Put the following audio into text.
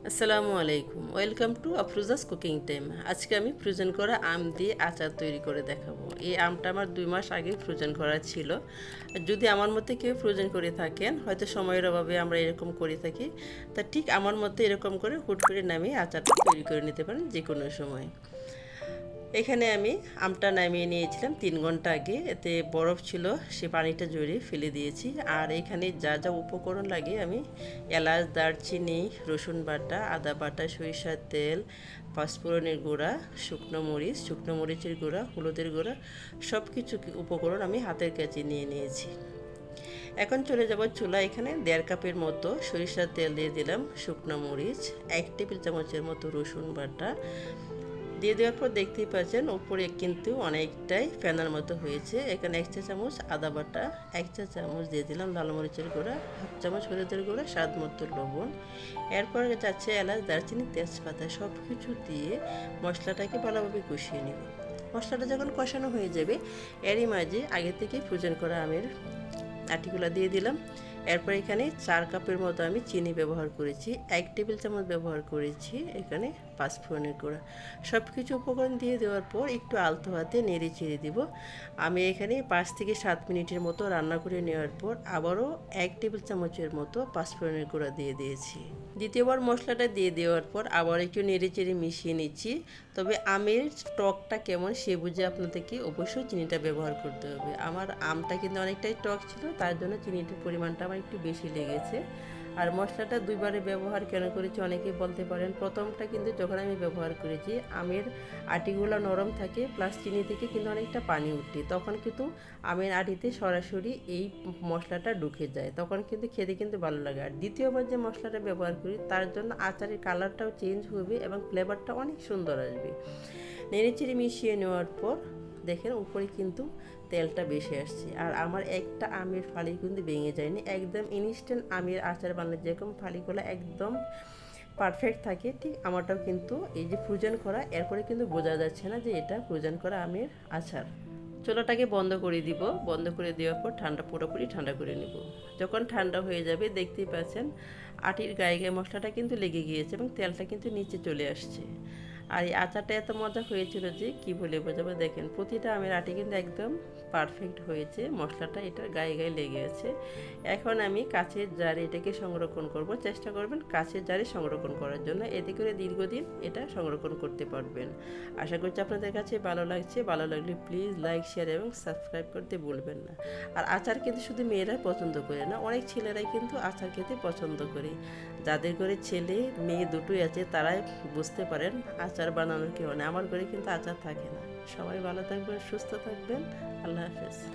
আসসালামু আলাইকুম, welcome to আফরোজাস cooking time. আজকে আমি ফ্রোজেন করা আম দিয়ে আচার তৈরি করে দেখাবো। এই আমটা আমার 2 মাস আগে ফ্রোজেন করা ছিল। যদি আমার মধ্যে কেউ ফ্রোজেন করে থাকেন, হয়তো সময়ের অভাবে আমরা এরকম করে থাকি, তা ঠিক আমার মধ্যে এরকম করে হুট করে নামিয়ে আচারটা তৈরি করে নিতে পারেন যে কোনো সময়। এখানে আমি আমটা নামিয়ে নিয়েছিলাম 3 ঘন্টা আগে। এতে বরফ ছিল, সে পানিটা ঝরিয়ে ফেলে দিয়েছি। আর এখানে যা যা উপকরণ লাগে আমি এলাচ, দারচিনি, রসুন বাটা, আদা বাটা, সরিষার তেল, পাঁচফোড়নের গুঁড়া, শুকনো মরিচের গুঁড়া, হলুদের গুঁড়া, সব কিছু উপকরণ আমি হাতের কাছে নিয়ে নিয়েছি। এখন চলে যাব চুলা। এখানে 1.5 কাপের মতো সরিষার তেল দিয়ে দিলাম, শুকনো মরিচ, 1 টেবিল চামচের মতো রসুন বাটা দিয়ে দেওয়ার পর দেখতেই পাচ্ছেন উপরে কিন্তু অনেকটাই ফেনার মতো হয়েছে। এখানে 1 চা চামচ আদা বাটা, 1 চা চামচ দিয়ে দিলাম লাল মরিচের গুঁড়া, 1/2 চামচ হলুদের গুঁড়া, স্বাদ মতো লবণ। এরপর যাচ্ছে এলাচ, দারচিনি, তেজপাতা, সব কিছু দিয়ে মশলাটাকে ভালোভাবে কষিয়ে নিব। মশলাটা যখন কষানো হয়ে যাবে, এরই মাঝে আগে থেকে ফ্রোজেন করা আমের আটিগুলো দিয়ে দিলাম। এরপর এখানে 4 কাপের মতো আমি চিনি ব্যবহার করেছি, 1 টেবিল চামচ ব্যবহার করেছি এখানে পাঁচফোড়নের গুঁড়া। সব কিছু উপকরণ দিয়ে দেওয়ার পর একটু আলতো হাতে নেড়ে চেড়ে দিব। আমি এখানে 5 থেকে 7 মিনিটের মতো রান্না করে নেওয়ার পর আবারও 1 টেবিল চামচের মতো পাঁচফোড়নের গুঁড়া দিয়ে দিয়েছি। দ্বিতীয়বার মশলাটা দিয়ে দেওয়ার পর আবার একটু নেড়ে চেড়ে মিশিয়ে নিচ্ছি। তবে আমের টকটা কেমন সে বুঝে আপনাদেরকে অবশ্যই চিনিটা ব্যবহার করতে হবে। আমার আমটা কিন্তু অনেকটাই টক ছিল, তার জন্য চিনিটার পরিমাণটা আমার একটু বেশি লেগেছে। আর মশলাটা 2বারে ব্যবহার কেন করেছি অনেকেই বলতে পারেন। প্রথমটা কিন্তু যখন আমি ব্যবহার করেছি আমের আটিগুলো নরম থাকে, প্লাস চিনি থেকে কিন্তু অনেকটা পানি উঠে, তখন কিন্তু আমের আটিতে সরাসরি এই মশলাটা ঢুকে যায়, তখন কিন্তু খেতে কিন্তু ভালো লাগে। আর দ্বিতীয়বার যে মশলাটা ব্যবহার করি তার জন্য আচারের কালারটাও চেঞ্জ হবে এবং ফ্লেভারটা অনেক সুন্দর আসবে। নেড়েচেড়ে মিশিয়ে নেওয়ার পর দেখেন উপরে কিন্তু তেলটা বেশি আসছে। আর আমার একটা আমের ফালি কিন্তু ভেঙে যায়নি, একদম ইনস্ট্যান্ট আমের আচার বানালে যেরকম ফালিগুলো একদম পারফেক্ট থাকে, ঠিক আমারটাও কিন্তু এই যে ফ্রোজেন করা, এরপরে কিন্তু বোঝা যাচ্ছে না যে এটা ফ্রোজেন করা আমের আচার। চুলাটাকে বন্ধ করে দিব। বন্ধ করে দেওয়ার পর পুরোপুরি ঠান্ডা করে নেব। যখন ঠান্ডা হয়ে যাবে দেখতেই পাচ্ছেন আটির গায়ে গায়ে মশলাটা কিন্তু লেগে গিয়েছে এবং তেলটা কিন্তু নিচে চলে আসছে। আর এই আচারটা এত মজা হয়েছিল যে কি বলে বোঝাবো। দেখেন প্রতিটা আমের আটি কিন্তু একদম পারফেক্ট হয়েছে, মশলাটা এটার গায়ে গায়ে লেগে আছে। এখন আমি কাঁচের জারে এটাকে সংরক্ষণ করব। চেষ্টা করবেন কাঁচের জারে সংরক্ষণ করার জন্য, এতে করে দীর্ঘদিন এটা সংরক্ষণ করতে পারবেন। আশা করছি আপনাদের কাছে ভালো লাগছে। ভালো লাগলে প্লিজ লাইক, শেয়ার এবং সাবস্ক্রাইব করতে ভুলবেন না। আর আচার কিন্তু শুধু মেয়েরাই পছন্দ করে না, অনেক ছেলেরাই কিন্তু আচার খেতে পছন্দ করে। যাদের ঘরে ছেলে মেয়ে দুটোই আছে তারাই বুঝতে পারেন আচার বানানোর কেউ নেই। আমার ঘরে কিন্তু আচার থাকে না। সবাই ভালো থাকবেন, সুস্থ থাকবেন। আল্লাহ হাফেজ।